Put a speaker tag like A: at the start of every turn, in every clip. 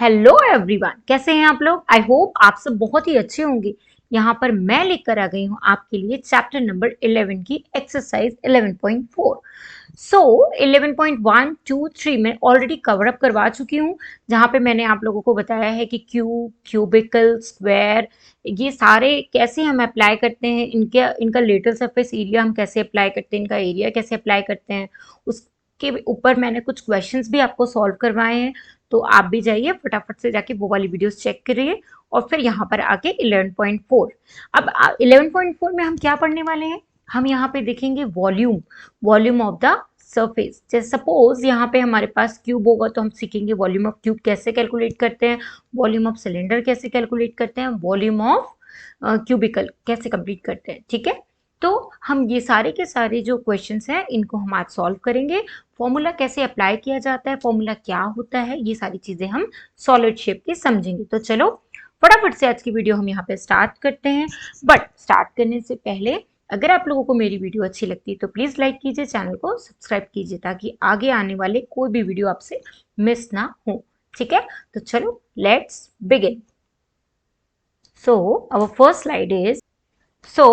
A: Hello everyone, कैसे हैं आप लोग। आई होप आप सब बहुत ही अच्छे होंगे। यहाँ पर मैं लेकर आ गई हूँ आपके लिए चैप्टर नंबर 11 की एक्सरसाइज 11.4। सो 11.1, 2, 3 में ऑलरेडी कवर अप करवा चुकी हूँ, जहाँ पे मैंने आप लोगों को बताया है कि क्यूब, क्यूबिकल, स्क्वायर, ये सारे कैसे हम अप्लाई करते हैं, इनका लेटरल सरफेस एरिया हम कैसे अप्लाई करते हैं, इनका एरिया कैसे अप्लाई करते हैं, उसके ऊपर मैंने कुछ क्वेश्चंस भी आपको सॉल्व करवाए हैं। तो आप भी जाइए फटाफट से जाके वो वाली वीडियोस चेक करिए और फिर यहाँ पर आके 11.4। अब 11.4 में हम क्या पढ़ने वाले हैं, हम यहाँ पे देखेंगे volume, volume of the surface. जैसे सपोज यहाँ पे हमारे पास क्यूब होगा तो हम सीखेंगे वॉल्यूम ऑफ क्यूब कैसे कैलकुलेट करते हैं, वॉल्यूम ऑफ सिलेंडर कैसे कैलकुलेट करते हैं, वॉल्यूम ऑफ क्यूबिकल कैसे कंप्लीट करते हैं। ठीक है, तो हम ये सारे के सारे जो क्वेश्चंस हैं इनको हम आज सॉल्व करेंगे। फॉर्मूला कैसे अप्लाई किया जाता है, फॉर्मूला क्या होता है, ये सारी चीजें हम सॉलिड शेप की समझेंगे। तो चलो फटाफट से आज की वीडियो हम यहाँ पे स्टार्ट करते हैं। बट स्टार्ट करने से पहले अगर आप लोगों को मेरी वीडियो अच्छी लगती है तो प्लीज लाइक कीजिए, चैनल को सब्सक्राइब कीजिए ताकि आगे आने वाले कोई भी वीडियो आपसे मिस ना हो। ठीक है, तो चलो let's begin. So our first slide is So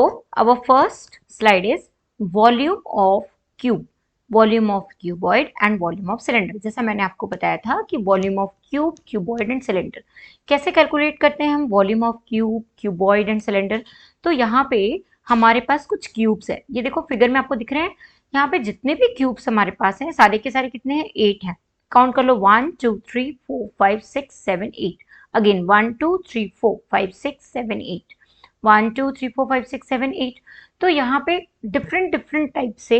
A: our first slide is volume of cube, volume of cuboid and volume of cylinder। जैसा मैंने आपको बताया था कि volume of cube, cuboid and cylinder कैसे कैलकुलेट करते हैं हम, volume of cube, cuboid and cylinder। तो यहाँ पे हमारे पास कुछ क्यूब्स है, ये देखो फिगर में आपको दिख रहे हैं। यहाँ पे जितने भी क्यूब्स हमारे पास हैं सारे के सारे कितने हैं, 8 हैं। काउंट कर लो, 1 2 3 4 5 6 7 8। अगेन 1 2 3 4 5 6 7 8, 1 2 3 4 5 6 7 8। तो यहाँ पे डिफरेंट डिफरेंट टाइप से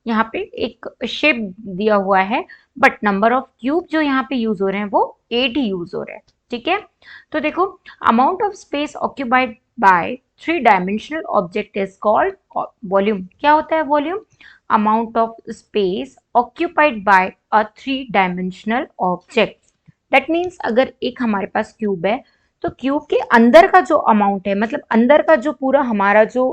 A: यहाँ पे एक शेप दिया हुआ है, बट नंबर ऑफ क्यूब जो यहाँ पे यूज हो रहे हैं वो 8 ही यूज हो रहे हैं। ठीक है, तो देखो amount of space occupied by three dimensional object is called volume. क्या होता है volume, amount of space occupied bye a three dimensional object. That means अगर एक हमारे पास क्यूब है तो क्यूब के अंदर का जो अमाउंट है, मतलब अंदर का जो पूरा हमारा जो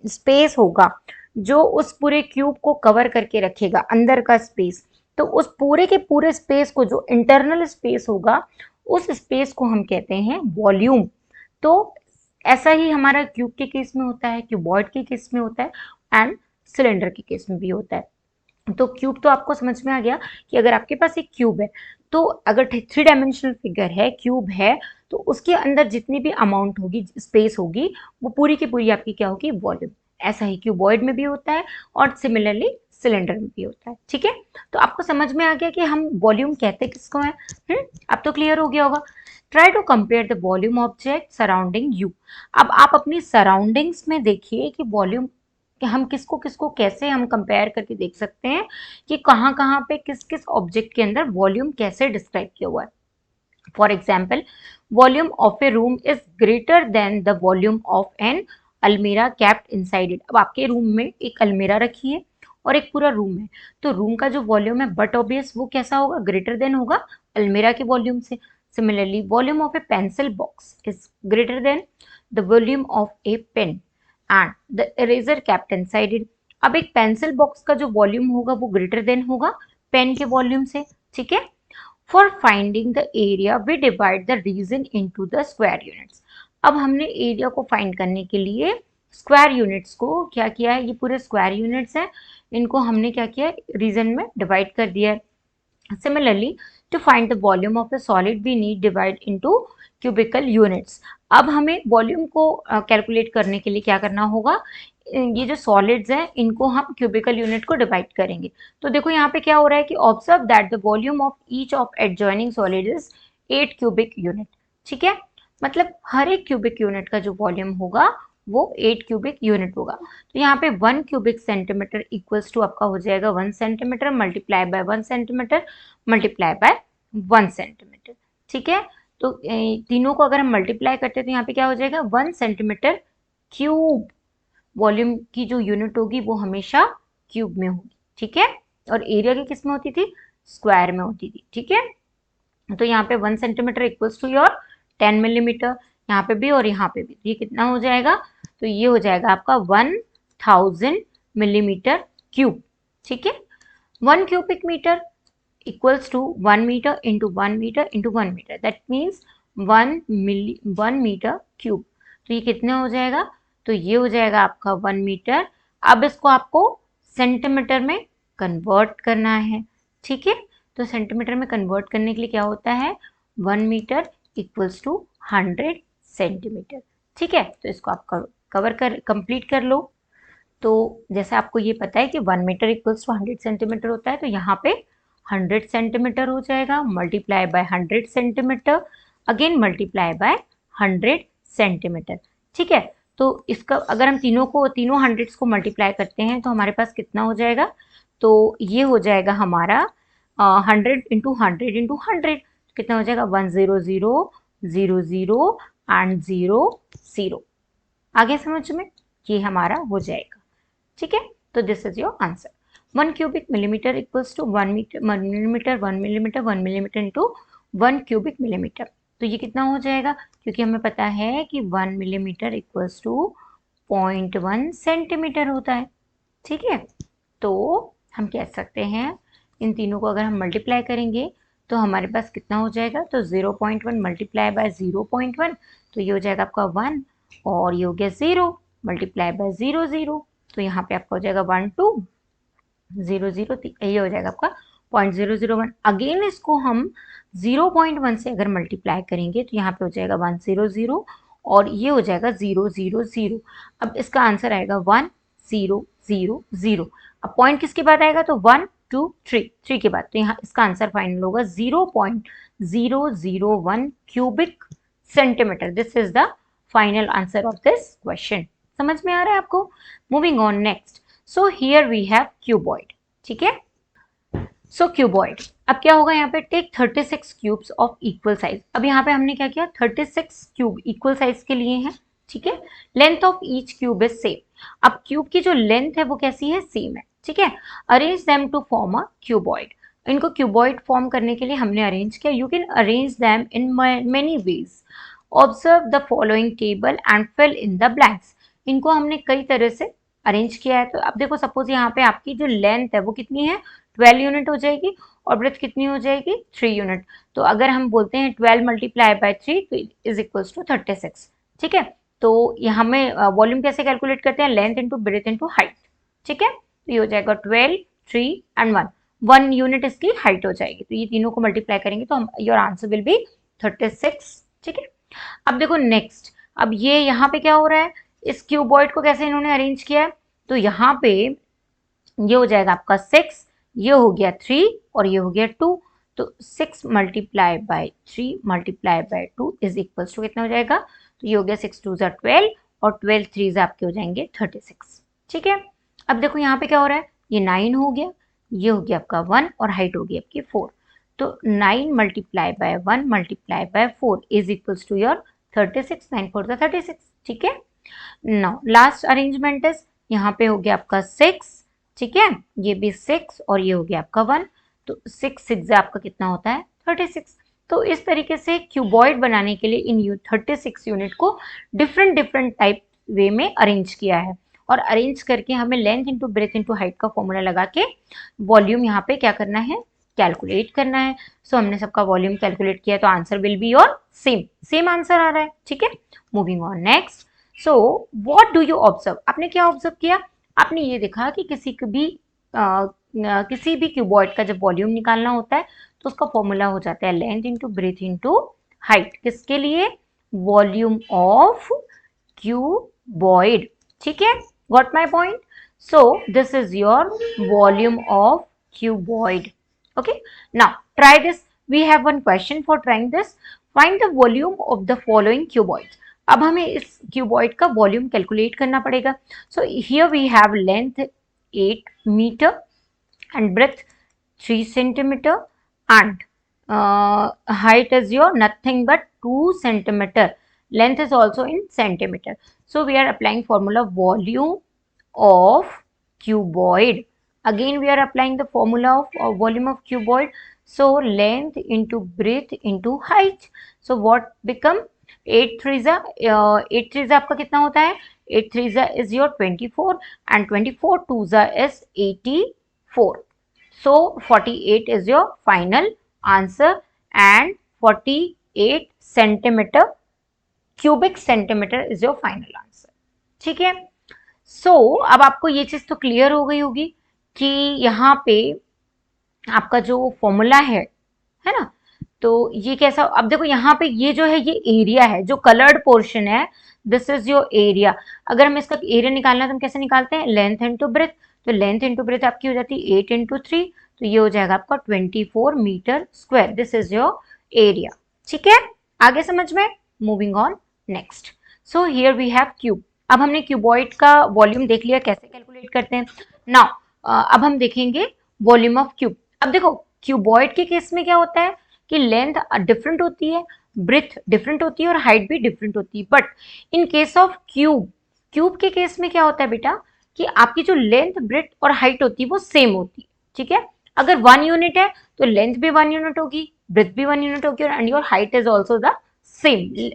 A: स्पेस होगा, जो उस पूरे क्यूब को कवर करके रखेगा अंदर का स्पेस, तो उस पूरे के पूरे स्पेस को, जो इंटरनल स्पेस होगा, उस स्पेस को हम कहते हैं वॉल्यूम। तो ऐसा ही हमारा क्यूब के केस में होता है, क्यूबॉइड के केस में होता है एंड सिलेंडर के केस में भी होता है। तो क्यूब तो आपको समझ में आ गया कि अगर आपके पास एक क्यूब है तो अगर थ्री डायमेंशनल फिगर है, क्यूब है, तो उसके अंदर जितनी भी अमाउंट होगी, स्पेस होगी, वो पूरी की पूरी आपकी क्या होगी, वॉल्यूम। ऐसा ही क्यूबॉइड में भी होता है और सिमिलरली सिलेंडर में भी होता है। ठीक है, तो आपको समझ में आ गया कि हम वॉल्यूम कहते किसको हैं। अब तो क्लियर हो गया होगा। Try to compare the volume object surrounding you. अब आप अपनी सराउंडिंग्स में देखिए कि वॉल्यूम कि हम किसको किसको कैसे हम कंपेयर करके देख सकते हैं कि कहाँ कहाँ पे किस किस ऑब्जेक्ट के अंदर वॉल्यूम कैसे डिस्क्राइब किया हुआ है। For example, volume of a room is greater than the volume of an almirah kept inside it. अब आपके रूम में एक अलमीरा रखी है और एक पूरा रूम है, तो रूम का जो वॉल्यूम है बट ऑब्वियस वो कैसा होगा, ग्रेटर देन होगा अलमीरा के वॉल्यूम से। Similarly volume of a pencil box is greater than the volume of a pen and the eraser kept inside it. अब एक पेंसिल बॉक्स का जो वॉल्यूम होगा वो ग्रेटर देन होगा पेन के वॉल्यूम से। ठीक है, for finding the area we divide the region into the square units. अब हमने एरिया को फाइंड करने के लिए स्क्वायर यूनिट्स को क्या किया है, ये पूरे स्क्वायर यूनिट्स हैं, इनको हमने क्या किया है, रीजन में डिवाइड कर दिया है। Similarly, to find the volume of a solid, we need divide into cubical units। अब हमें वॉल्यूम को कैलकुलेट करने के लिए क्या करना होगा, ये जो सॉलिड्स हैं इनको हम क्यूबिकल यूनिट को डिवाइड करेंगे। तो देखो यहाँ पे क्या हो रहा है कि observe that the volume of each of adjoining solid is 8 cubic unit. ठीक है, मतलब हर एक क्यूबिक यूनिट का जो वॉल्यूम होगा वो 8 क्यूबिक यूनिट होगा। तो यहाँ पे 1 क्यूबिक सेंटीमीटर इक्वल्स टू आपका हो जाएगा 1 centimetre multiply by 1 centimetre multiply by 1 centimetre. ठीक है, तो तीनों को अगर हम मल्टीप्लाई करते हैं तो यहाँ पे क्या हो जाएगा, 1 सेंटीमीटर क्यूब। वॉल्यूम की जो यूनिट होगी वो हमेशा क्यूब में होगी। ठीक है, और एरिया की किस में होती थी, स्क्वायर में होती थी। ठीक है, तो यहाँ पे 1 centimetre equals to your 10 millimetre, यहाँ पे भी और यहाँ पे भी। ये कितना हो जाएगा, तो ये हो जाएगा आपका 1000 मिलीमीटर क्यूब। ठीक है, 1 cubic metre equals to 1 meter into 1 meter into 1 meter, that means 1 metre cube. तो ये कितने हो जाएगा, तो ये हो जाएगा आपका 1 मीटर। अब इसको आपको सेंटीमीटर में कन्वर्ट करना है, ठीक है। तो सेंटीमीटर में कन्वर्ट करने के लिए क्या होता है, 1 मीटर इक्वल्स टू 100 सेंटीमीटर, ठीक है। तो इसको आप कंप्लीट कर लो। तो जैसे आपको ये पता है कि 1 मीटर इक्वल्स टू 100 सेंटीमीटर होता है, तो यहाँ पे 100 सेंटीमीटर हो जाएगा, multiply by 100 centimetre, again multiply by 100 centimetre, ठीक है। तो इसका अगर हम तीनों हंड्रेड्स को मल्टीप्लाई करते हैं तो हमारे पास कितना हो जाएगा, तो ये हो जाएगा हमारा 100 इंटू 100 इंटू 100, कितना हो जाएगा 100 00 एंड 00। आगे समझ में, ये हमारा हो जाएगा, ठीक है। तो this is your answer. 1 cubic millimetre equals to 1 millimetre 1 millimetre 1 millimetre into 1 cubic millimetre. तो ये कितना हो जाएगा, क्योंकि हमें पता है कि 1 मिलीमीटर इक्वल्स टू 0.1 सेंटीमीटर होता है, ठीक है। तो हम कह सकते हैं इन तीनों को अगर हम मल्टीप्लाई करेंगे तो हमारे पास कितना हो जाएगा, तो 0.1 मल्टीप्लाई बाय 0.1, तो ये हो जाएगा आपका 1, और ये हो गया 0 मल्टीप्लाई बाय 0 तो यहाँ पे आपका हो जाएगा 1 2 0 0, ये हो जाएगा आपका 0.001। अगेन इसको हम 0.1 से अगर मल्टीप्लाई करेंगे तो यहाँ पे हो जाएगा 100 और ये हो जाएगा 000। अब इसका आंसर आएगा 1000। अब पॉइंट किसके बाद आएगा, तो 1 2 3 के बाद, तो यहाँ इसका आंसर फाइनल होगा 0.001 cubic centimetre. This is the final answer of this question. समझ में आ रहा है आपको? Moving on next. So here we have cuboid, ठीक है। सो क्यूबॉइड, अब क्या होगा यहाँ पे, take 36 cubes of equal size. अब यहाँ पे हमने क्या किया, 36 क्यूब इक्वल साइज के लिए हैं, ठीक है। Length of each cube is same. अब क्यूब की जो लेंथ है वो कैसी है, सेम है, ठीक है। Arrange them to form a cuboid. इनको क्यूबॉइड फॉर्म करने के लिए हमने अरेंज किया। You can arrange them in many ways. Observe the following table and fill in the blanks. इनको हमने कई तरह से अरेंज किया है। तो अब देखो, सपोज यहाँ पे आपकी जो लेंथ है वो कितनी है, 12 यूनिट हो जाएगी, और ब्रेथ कितनी हो जाएगी, 3 यूनिट। तो अगर हम बोलते हैं 12 मल्टीप्लाई बाय 3 तो इज इक्वल्स टू 36, ठीक है। तो यहाँ में वॉल्यूम कैसे कैलकुलेट करते हैं, length into breadth into height, ठीक है। तो ये हो जाएगा 12 3 एंड 1 यूनिट इसकी हाइट हो जाएगी। तो ये तीनों को मल्टीप्लाई करेंगे तो योर आंसर विल बी 36, ठीक है। अब देखो नेक्स्ट, अब ये यहाँ पे क्या हो रहा है, इस क्यूबॉइड को कैसे इन्होंने अरेंज किया है, तो यहाँ पे ये हो जाएगा आपका 6, ये हो गया 3 और ये हो गया 2। तो 6 multiply by 3 multiply by 2 is equals to कितना हो जाएगा, तो ये हो गया 6 2 12 और 12 3 आपके हो जाएंगे 36, ठीक है। अब देखो यहाँ पे क्या हो रहा है, ये 9 हो गया, ये हो गया आपका 1 और हाइट हो गई आपकी 4। तो 9 multiply by 1 multiply by 4 is equals to your 36, 9 4 36, ठीक है। नाउ लास्ट अरेंजमेंट इज, यहाँ पे हो गया आपका 6, ठीक है, ये भी 6 और ये हो गया आपका 1। तो 6 6 आपका कितना होता है, 36। तो इस तरीके से क्यूबॉइड बनाने के लिए इन 36 यूनिट को डिफरेंट टाइप वे में अरेंज किया है, और अरेंज करके हमें length into breadth into height का फॉर्मूला लगा के वॉल्यूम यहाँ पे क्या करना है, कैलकुलेट करना है। सो हमने सबका वॉल्यूम कैलकुलेट किया, तो answer will be your same answer आ रहा है, ठीक है। Moving on next. So what do you observe, आपने क्या ऑब्जर्व किया, आपने ये देखा कि किसी भी क्यूबॉइड का जब वॉल्यूम निकालना होता है तो उसका फॉर्मूला हो जाता है length into breadth into height. किसके लिए, वॉल्यूम ऑफ क्यूबॉइड, ठीक है। Got my point? So this is your volume of cuboid. Okay, now try this. We have one question for trying this. Find the volume of the following cuboids. अब हमें इस cuboid का volume calculate करना पड़ेगा। So here we have length 8 metre and breadth 3 centimetre and height is your nothing but 2 centimeter. Length is also in centimeter. So we are applying formula volume of cuboid. Again we are applying the formula of volume of cuboid. So length into breadth into height. So what become 8 3 आपका कितना होता है, 8 3 is your 24 and 24 2 is 84, So 48 is your final answer and 48 centimeter cubic centimeter is your final answer. ठीक है. So अब आपको ये चीज तो क्लियर हो गई होगी कि यहाँ पे आपका जो फॉर्मूला है ना, तो ये कैसा, अब देखो यहाँ पे ये जो है ये एरिया है, जो कलर्ड पोर्शन है दिस इज योर एरिया. अगर हम इसका एरिया निकालना है तो हम कैसे निकालते हैं, लेंथ इनटू ब्रेथ. तो लेंथ इनटू ब्रेथ आपकी हो जाती है 8 इंटू 3, तो ये हो जाएगा आपका 24 metre square. This is your area. ठीक है, आगे समझ में. Moving on next. So here we have cube. अब हमने क्यूबॉइड का वॉल्यूम देख लिया कैसे कैलकुलेट करते हैं. नाउ अब हम देखेंगे वॉल्यूम ऑफ क्यूब. अब देखो क्यूबॉइड के केस में क्या होता है कि लेंथ डिफरेंट होती है, ब्रेथ डिफरेंट होती है और हाइट भी डिफरेंट होती है. But in case of cube, cube के केस में क्या होता है बेटा कि आपकी जो लेंथ ब्रेथ और हाइट होती है वो सेम होती है. ठीक है, अगर 1 यूनिट है तो लेंथ भी 1 यूनिट होगी, ब्रेथ भी 1 यूनिट होगी and your height is also the same.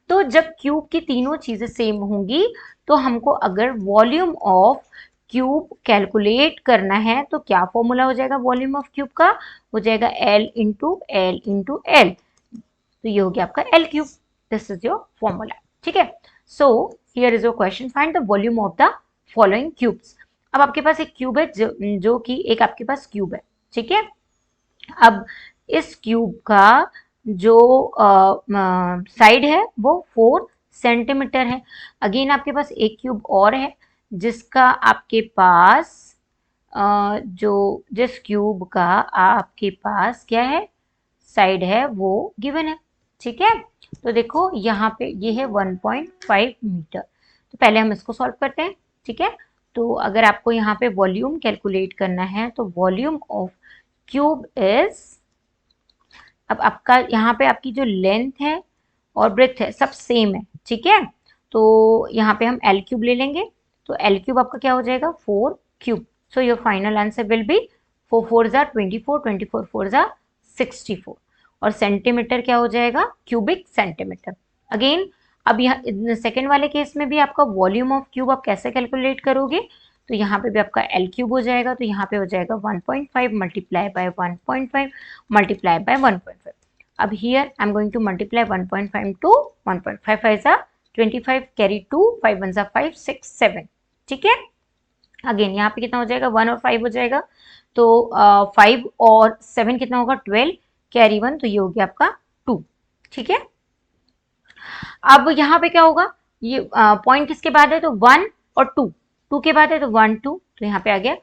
A: तो जब क्यूब की तीनों चीजें सेम होंगी तो हमको अगर वॉल्यूम ऑफ क्यूब कैलकुलेट करना है तो क्या फॉर्मूला हो जाएगा वॉल्यूम ऑफ क्यूब का, हो जाएगा L into L into L. तो ये हो गया आपका L cube. This is your formula. ठीक है, so here is your question, find the volume of the following cubes. अब आपके पास एक क्यूब है जो कि एक आपके पास क्यूब है. ठीक है, अब इस क्यूब का जो साइड है वो 4 सेंटीमीटर है. अगेन आपके पास एक क्यूब और है जिसका आपके पास जिस क्यूब का आपके पास क्या है, साइड है वो गिवन है. ठीक है, तो देखो यहाँ पे ये है 1.5 मीटर. तो पहले हम इसको सॉल्व करते हैं. ठीक है, तो अगर आपको यहाँ पे वॉल्यूम कैलकुलेट करना है तो वॉल्यूम ऑफ क्यूब इज, अब आपका यहाँ पे आपकी जो लेंथ है और ब्रेथ है सब सेम है. ठीक है, तो यहाँ पे हम L क्यूब ले लेंगे. तो L क्यूब आपका क्या हो जाएगा 4 cube. So your final answer will B 4 4 24, 24 4 64. और सेंटीमीटर क्या हो जाएगा, क्यूबिक सेंटीमीटर. अगेन अब यहाँ सेकेंड वाले केस में भी आपका वॉल्यूम ऑफ क्यूब आप कैसे कैलकुलेट करोगे, तो यहाँ पे भी आपका L क्यूब हो जाएगा. तो यहाँ पे हो जाएगा 1.5 मल्टीप्लाई बाय 1.5 मल्टीप्लाई बाय 1.5. अब here I am going to multiply 1.5 to 1.5 5 25, carry 2, 5 1 5 6 7. ठीक है, अगेन यहाँ पे कितना हो जाएगा 1 और 5 हो जाएगा. तो 5 और 7 कितना होगा 12, कैरी 1, तो ये हो गया आपका 2. ठीक है, अब यहाँ पे क्या होगा, ये पॉइंट किसके बाद है तो 1 और 2, 2 के बाद है तो 1 2, तो यहाँ पे आ गया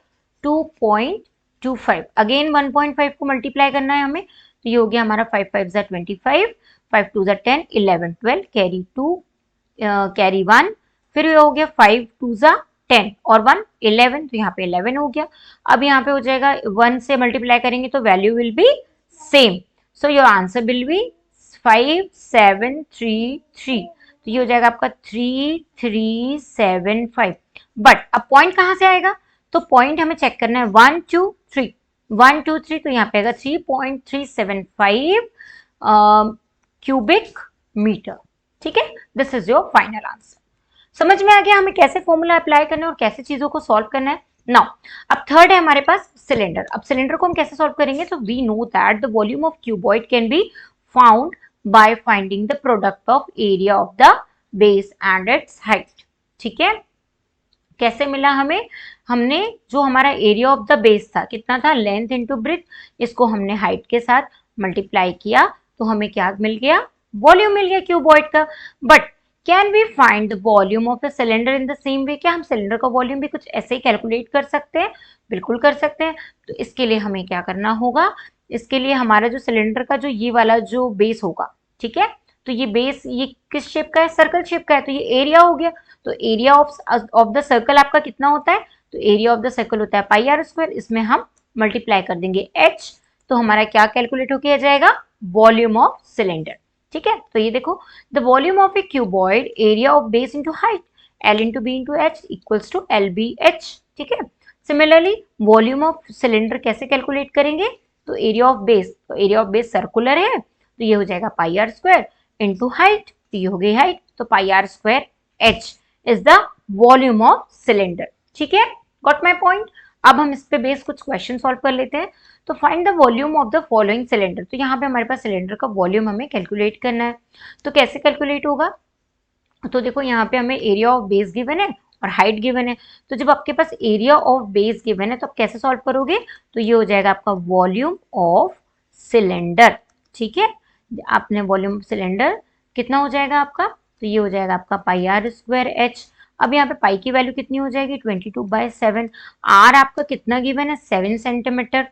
A: 2.25. अगेन 1.5 को मल्टीप्लाई करना है हमें, तो ये हो गया हमारा 5 5 25, 5 2 10 11 12, कैरी 2, कैरी 1, फिर ये हो गया 5 2 10 और 1 11, तो यहाँ पे 11 हो गया. अब यहाँ पे हो जाएगा 1 से मल्टीप्लाई करेंगे तो value will be same. So your answer will B 5 7 3 3. तो ये हो जाएगा आपका 3 3 7 5. बट अब पॉइंट कहाँ से आएगा, तो पॉइंट हमें चेक करना है 1 2 3, 1 2 3, तो यहाँ पे आएगा 3.375 क्यूबिक मीटर. ठीक है, this is your final answer. समझ में आ गया हमें कैसे फॉर्मूला अप्लाई करना है और कैसे चीजों को सॉल्व करना है. नाउ अब थर्ड है हमारे पास सिलेंडर. अब सिलेंडर को हम कैसे सॉल्व करेंगे, तो we know that the volume of cuboid can be found by finding the product of area of the base and its height. ठीक है, कैसे मिला हमें, हमने जो हमारा एरिया ऑफ द बेस था कितना था, लेंथ इनटू ब्रेथ, इसको हमने हाइट के साथ मल्टीप्लाई किया तो हमें क्या मिल गया, वॉल्यूम मिल गया क्यूबॉइड का. But can we find the volume of the cylinder in the same way, क्या हम सिलेंडर का वॉल्यूम भी कुछ ऐसे ही कैलकुलेट कर सकते हैं, बिल्कुल कर सकते हैं. तो इसके लिए हमें क्या करना होगा, इसके लिए हमारा जो सिलेंडर का जो ये वाला जो बेस होगा, ठीक है, तो ये बेस ये किस शेप का है, सर्कल शेप का है, तो ये एरिया हो गया. तो एरिया ऑफ द सर्कल आपका कितना होता है, तो एरिया ऑफ द सर्कल होता है पाई आर स्क्वायर. इसमें हम मल्टीप्लाई कर देंगे h, तो हमारा क्या कैलकुलेट होके आ जाएगा, वॉल्यूम ऑफ सिलेंडर. ठीक है, तो ये देखो the volume of a cuboid area of base into height L into B into H equals to LBH. ठीक है, सिमिलरली वॉल्यूम ऑफ सिलेंडर कैसे कैलकुलेट करेंगे, तो एरिया ऑफ बेस, तो एरिया ऑफ बेस सर्कुलर है तो ये हो जाएगा pi are square into height, तो ये हो गई हाइट, तो pi are square h is the volume of cylinder. ठीक है, गॉट माई पॉइंट. अब हम इस पे बेस कुछ क्वेश्चन सॉल्व कर लेते हैं। तो find the volume of the following cylinder. तो यहाँ पे हमारे पास सिलेंडर का वॉल्यूम हमें कैलकुलेट करना है। तो कैसे कैलकुलेट होगा? तो देखो यहाँ पे हमें एरिया ऑफ बेस गिवन है और हाइट गिवन है। तो जब आपके पास एरिया ऑफ बेस गिवन है तो आप कैसे सॉल्व करोगे? तो ये हो जाएगा आपका वॉल्यूम ऑफ सिलेंडर। ठीक है, आपने वॉल्यूम सिलेंडर कितना हो जाएगा आपका? तो ये हो जाएगा आपका पाई आर स्क्वायर एच। अब यहाँ पे पाई की वैल्यू कितनी हो जाएगी? 22/7। आर आपका कितना गिवन है? 7 centimetre.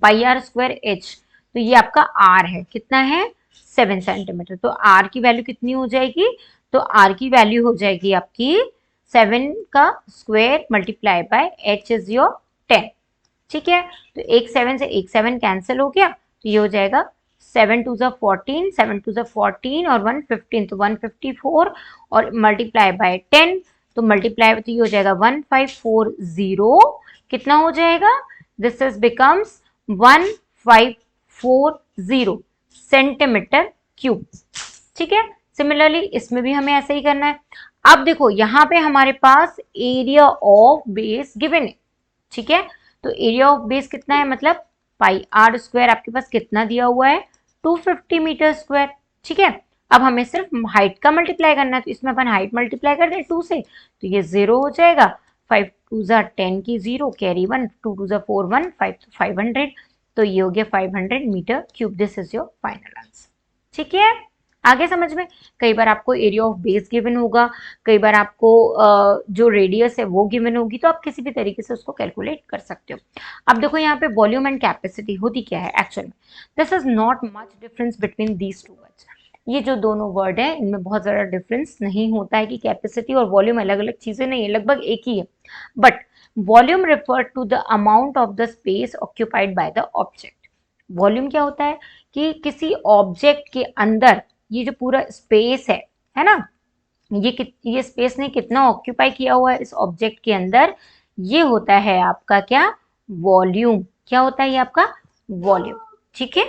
A: Pi are square h, तो ये आपका आर है, कितना है? 7 सेंटीमीटर। तो आर की वैल्यू कितनी हो जाएगी? तो आर की वैल्यू हो जाएगी आपकी 7 का square multiply by H is your 10। ठीक है, तो एक 7 से एक 7 कैंसिल हो गया, तो ये हो जाएगा 7 2 ज़ा 14, 7 2 ज़ा 14 और 1 15, तो 154 और मल्टीप्लाई बाय 10, तो मल्टीप्लाई तो ये हो जाएगा 1540। कितना हो जाएगा? This is becomes 1540 centimetre cube. ठीक है, सिमिलरली इसमें भी हमें ऐसे ही करना है। अब देखो यहाँ पे हमारे पास एरिया ऑफ बेस गिवन है। ठीक है, तो एरिया ऑफ बेस कितना है? मतलब पाई आर स्क्वायर आपके पास कितना दिया हुआ है? 250 मीटर स्क्वायर। ठीक है, अब हमें सिर्फ हाइट का मल्टीप्लाई करना है, तो इसमें अपन हाइट मल्टीप्लाई कर दें 2 से, तो ये 0 हो जाएगा। 5 2 ज़ा 10 की 0 कैरी 1, 2 2 ज़ा 4 1 5 तो 500, तो ये हो गया 500 metre cube. This is your final answer. ठीक है, आगे समझ में? कई बार आपको एरिया ऑफ बेस गिवन होगा, कई बार आपको जो रेडियस है वो गिवन होगी, तो आप किसी भी तरीके से उसको कैलकुलेट कर सकते हो। अब देखो यहाँ पे वॉल्यूम एंड कैपेसिटी होती क्या है एक्चुअल में? This is not much difference between these two words. ये जो दोनों वर्ड है इनमें बहुत ज़्यादा डिफरेंस नहीं होता है कि कैपेसिटी और वॉल्यूम अलग अलग चीज़ें नहीं है, लगभग एक ही है। But volume refer to the amount of the space occupied by the object. Volume क्या होता है? कि किसी ऑब्जेक्ट के अंदर ये जो पूरा स्पेस है ना, ये स्पेस ने कितना ऑक्यूपाई किया हुआ है इस ऑब्जेक्ट के अंदर, ये होता है आपका क्या? वॉल्यूम। क्या होता है ये आपका? वॉल्यूम। ठीक है,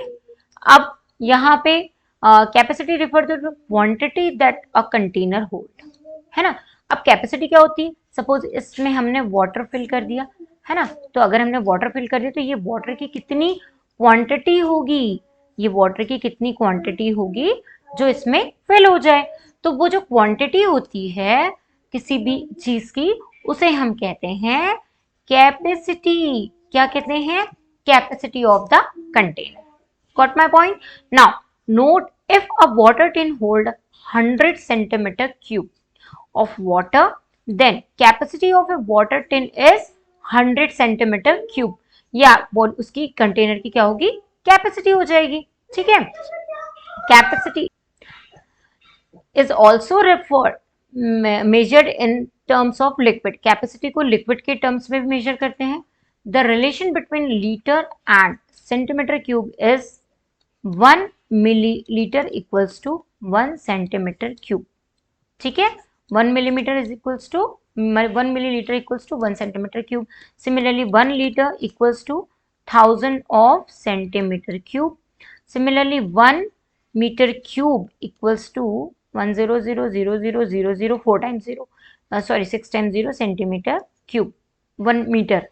A: अब यहाँ पे capacity refer to quantity that a container hold, है ना। अब कैपेसिटी क्या होती है? सपोज इसमें हमने वाटर फिल कर दिया, है ना, तो अगर हमने वाटर फिल कर दिया तो ये वाटर की कितनी क्वांटिटी होगी? ये वाटर की कितनी क्वांटिटी होगी जो इसमें फिल हो जाए? तो वो जो क्वांटिटी होती है किसी भी चीज की, उसे हम कहते हैं कैपेसिटी। क्या कहते हैं? Capacity of the container. Got my point? Now, note if a water tin hold 100 centimeter cube of water, then capacity of a water tin is 100 centimeter cube. या उसकी कंटेनर की क्या होगी? कैपेसिटी हो जाएगी। ठीक है, capacity is also referred measured in terms of liquid. Capacity को लिक्विड के टर्म्स में भी मेजर करते हैं। The relation between liter and centimeter cube is 1 milliliter equals to 1 centimeter cube. ठीक है, 1 millimeter is equals to 1 milliliter equals to 1 centimeter cube. Similarly, 1 liter equals to 1000 of centimeter cube. Similarly, 1 meter cube equals to 1000000 4 times 0 sorry 6 times 0 centimetre cube 1 metre,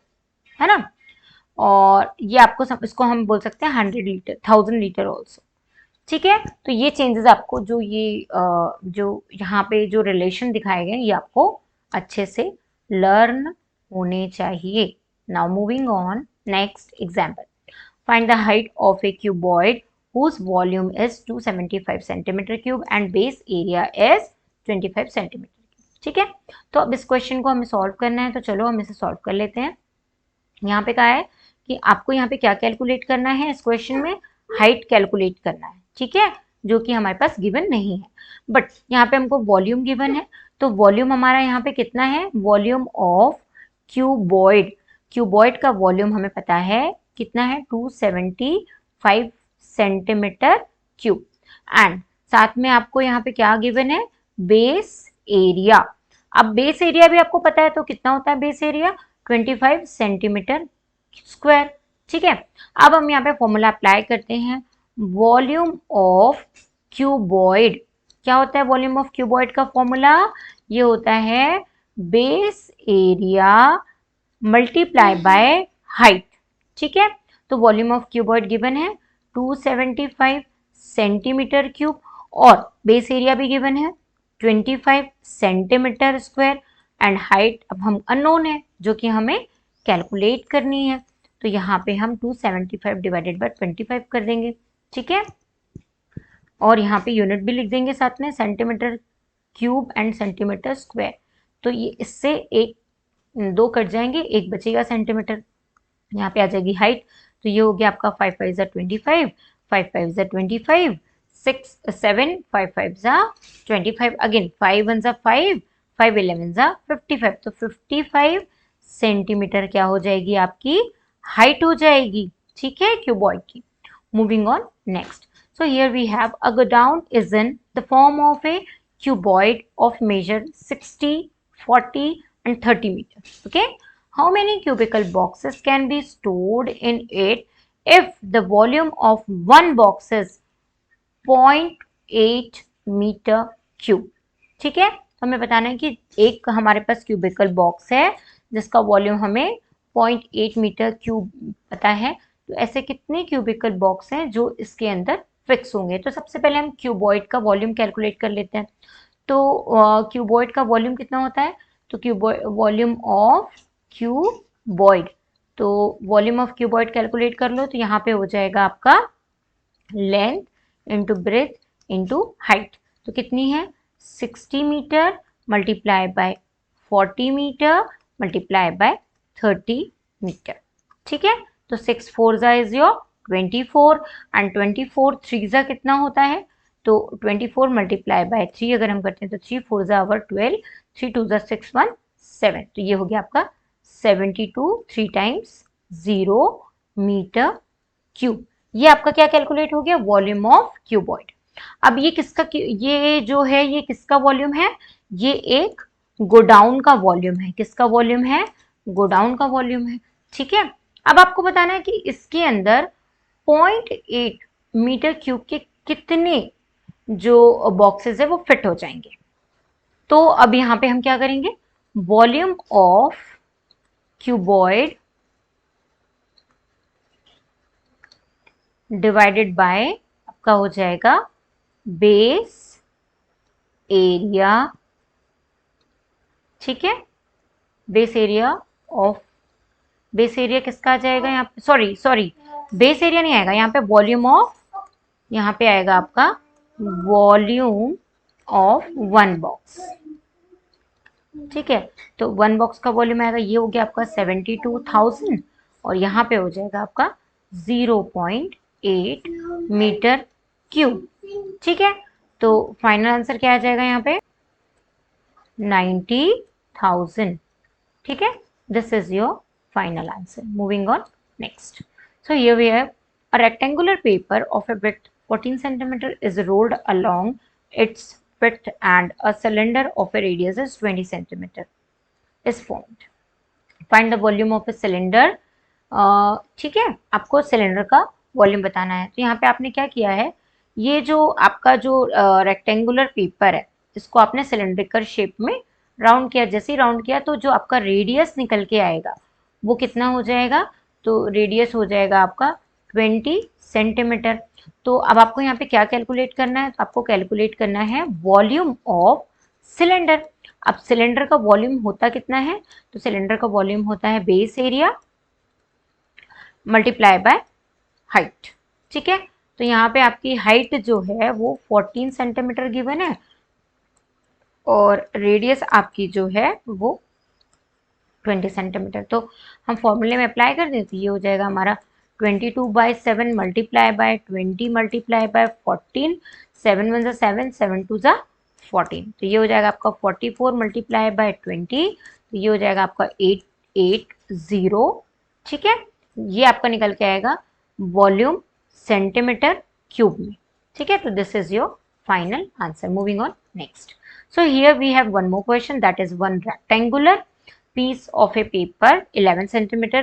A: है ना। और ये आपको इसको हम बोल सकते हैं 100 लीटर 1000 लीटर ऑल्सो। ठीक है, तो ये चेंजेस आपको जो जो यहाँ पे जो रिलेशन दिखाए गए ये आपको अच्छे से लर्न होने चाहिए। Now moving on, next example. Find the height of a cuboid whose volume is 275 centimeter cube and base area is 25 centimeter cube. ठीक है, तो अब इस क्वेश्चन को हमें सॉल्व करना है, तो चलो हम इसे सॉल्व कर लेते हैं। यहाँ पे कहा है कि आपको यहाँ पे क्या कैलकुलेट करना है? इस क्वेश्चन में हाइट कैलकुलेट करना है। ठीक है, जो कि हमारे पास गिवन नहीं है, बट यहाँ पे हमको वॉल्यूम गिवन है। तो वॉल्यूम हमारा यहाँ पे कितना है? Volume of cuboid. क्यूबॉइड का वॉल्यूम हमें पता है कितना है? 275 सेंटीमीटर क्यूब। एंड साथ में आपको यहाँ पे क्या गिवन है? Base area. अब बेस एरिया भी आपको पता है, तो कितना होता है बेस एरिया? 25 centimetre square. ठीक है, अब हम यहाँ पे फॉर्मूला अप्लाई करते हैं। वॉल्यूम ऑफ क्यूबॉइड क्या होता है? वॉल्यूम ऑफ क्यूबॉइड का फॉर्मूला ये होता है base area multiply by height. ठीक है, तो वॉल्यूम ऑफ क्यूबॉइड गिवन है 275 सेंटीमीटर क्यूब और बेस एरिया भी गिवन है 25 सेंटीमीटर स्क्वायर एंड हाइट अब हम अननोन है जो कि हमें कैलकुलेट करनी है। तो यहाँ पे हम 275 डिवाइडेड बाय 25 कर देंगे। ठीक है, और यहाँ पे यूनिट भी लिख देंगे साथ में, centimetre cube and centimetre square. तो ये इससे एक दो कट जाएंगे, एक बचेगा सेंटीमीटर। यहाँ पे आ जाएगी हाइट, तो ये हो गया आपका 5 5 ज़ा 25, 5 5 ज़ा 25, 6 7 5 5 ज़ा 25, अगेन 5 1 ज़ा 5, 5 11 ज़ा 55, तो 55 सेंटीमीटर क्या हो जाएगी आपकी हाइट हो जाएगी। ठीक है, क्यूबॉइड की। Moving on next, so here we have a godown is in the form of a cuboid of measure 60, 40 and 30 meters. Okay, how many cubical boxes can be stored in it if the volume of one box is 0.8 metre cube. ठीक है, तो हमें बताना है कि एक हमारे पास cubical box है जिसका वॉल्यूम हमें 0.8 मीटर क्यूब पता है। तो ऐसे कितने क्यूबिकल बॉक्स हैं जो इसके अंदर फिक्स होंगे। तो सबसे पहले हम क्यूबॉइड का वॉल्यूम कैलकुलेट कर लेते हैं। तो क्यूबॉइड का वॉल्यूम कितना होता है, तो वॉल्यूम ऑफ क्यूबॉइड, तो वॉल्यूम ऑफ क्यूबॉइड कैलकुलेट कर लो। तो यहाँ पे हो जाएगा आपका length into breadth into height, तो कितनी है 60 metre multiply by 40 metre multiply by 30 metre. ठीक है, तो 6 4 ज़ा इज योर 24 एंड 24 3 ज़ा कितना होता है, तो 24 मल्टीप्लाई बाय 3 अगर हम करते हैं तो 3 4 ज़ा आवर 12, 3 2 ज़ा 6 1 7, तो ये हो गया आपका 72 3 टाइम्स 0 मीटर क्यूब। ये आपका क्या कैलकुलेट हो गया, वॉल्यूम ऑफ क्यूबॉइड। अब ये किसका, ये जो है ये किसका वॉल्यूम है, ये एक गोडाउन का वॉल्यूम है। किसका वॉल्यूम है, गोडाउन का वॉल्यूम है। ठीक है, अब आपको बताना है कि इसके अंदर 0.8 मीटर क्यूब के कितने जो बॉक्सेस है वो फिट हो जाएंगे। तो अब यहाँ पे हम क्या करेंगे, volume of cuboid divided bye आपका हो जाएगा बेस एरिया। ठीक है, base area of, base area किसका आ जाएगा यहाँ पे, सॉरी बेस एरिया नहीं आएगा यहाँ पे, वॉल्यूम ऑफ, यहाँ पे आएगा आपका वॉल्यूम ऑफ वन बॉक्स। ठीक है, तो वन बॉक्स का वॉल्यूम आएगा, ये हो गया आपका 72,000 और यहाँ पे हो जाएगा आपका 0.8 मीटर क्यूब। ठीक है, तो फाइनल आंसर क्या आ जाएगा यहाँ पे 90,000। ठीक है, this is your final answer. Moving on next. So here we have a rectangular paper of a width 14 centimeter is rolled along its width and a cylinder of a radius is 20 centimeter is formed. Find the volume of a cylinder. ठीक है, आपको cylinder का volume बताना है। तो यहाँ पे आपने क्या किया है, ये जो आपका जो रेक्टेंगुलर पेपर है इसको आपने सिलेंड्रिकल शेप में राउंड किया। जैसे ही राउंड किया तो जो आपका रेडियस निकल के आएगा वो कितना हो जाएगा, तो रेडियस हो जाएगा आपका 20 सेंटीमीटर। तो अब आपको यहाँ पे क्या कैलकुलेट करना है, तो आपको कैलकुलेट करना है वॉल्यूम ऑफ सिलेंडर। अब सिलेंडर का वॉल्यूम होता कितना है, तो सिलेंडर का वॉल्यूम होता है base area multiply by height. ठीक है, तो यहाँ पे आपकी हाइट जो है वो 14 सेंटीमीटर गिवन है और रेडियस आपकी जो है वो 20 सेंटीमीटर। तो हम फॉर्मूले में अप्लाई कर दें तो ये हो जाएगा हमारा 22/7 मल्टीप्लाई बाय 20 मल्टीप्लाई बाय 14, 7 1 7, 7 2 14, तो ये हो जाएगा आपका 44 मल्टीप्लाई बाय 20, तो ये हो जाएगा आपका 880। ठीक है, ये आपका निकल के आएगा वॉल्यूम सेंटीमीटर क्यूब में। ठीक है, तो this is your final answer. Moving on next, so here we have one more question, that is one rectangular piece of a paper 11 centimeter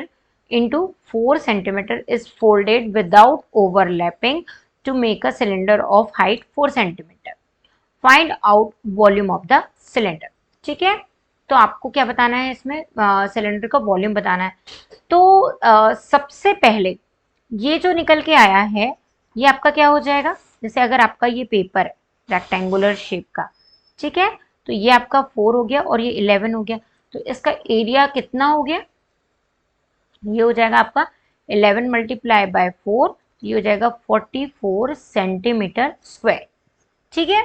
A: into 4 centimeter is folded without overlapping to make a cylinder of height 4 centimeter. Find out volume of the cylinder. ठीक है, तो आपको क्या बताना है इसमें, cylinder का volume बताना है। तो सबसे पहले ये जो निकल के आया है ये आपका क्या हो जाएगा, जैसे अगर आपका ये पेपर है रेक्टेंगुलर शेप का, ठीक है, तो ये आपका 4 हो गया और ये 11 हो गया, तो इसका एरिया कितना हो गया, ये हो जाएगा आपका 11 मल्टीप्लाई बाय 4, ये हो जाएगा 44 सेंटीमीटर स्क्वायर, ठीक है।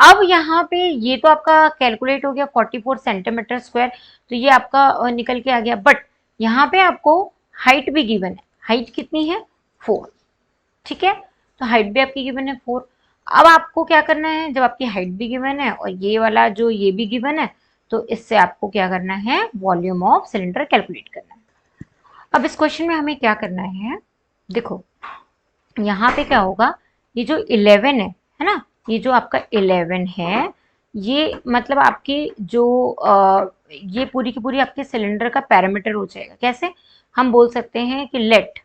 A: अब यहाँ पे ये तो आपका कैलकुलेट हो गया 44 सेंटीमीटर स्क्वायर, तो ये आपका निकल के आ गया, बट यहाँ पे आपको हाइट भी गिवन है, हाइट कितनी है 4, ठीक है, तो हाइट भी आपकी गिवन है 4। अब आपको क्या करना है, जब आपकी हाइट भी गिवन है और ये वाला जो ये भी गिवन है, तो इससे आपको क्या करना है, वॉल्यूम ऑफ सिलेंडर कैलकुलेट करना है। अब इस क्वेश्चन में हमें क्या करना है, देखो यहाँ पे क्या होगा, ये जो 11 है ना, ये जो आपका 11 है, ये मतलब आपकी जो ये पूरी की पूरी आपके सिलेंडर का पैरामीटर हो जाएगा। कैसे, हम बोल सकते हैं कि लेट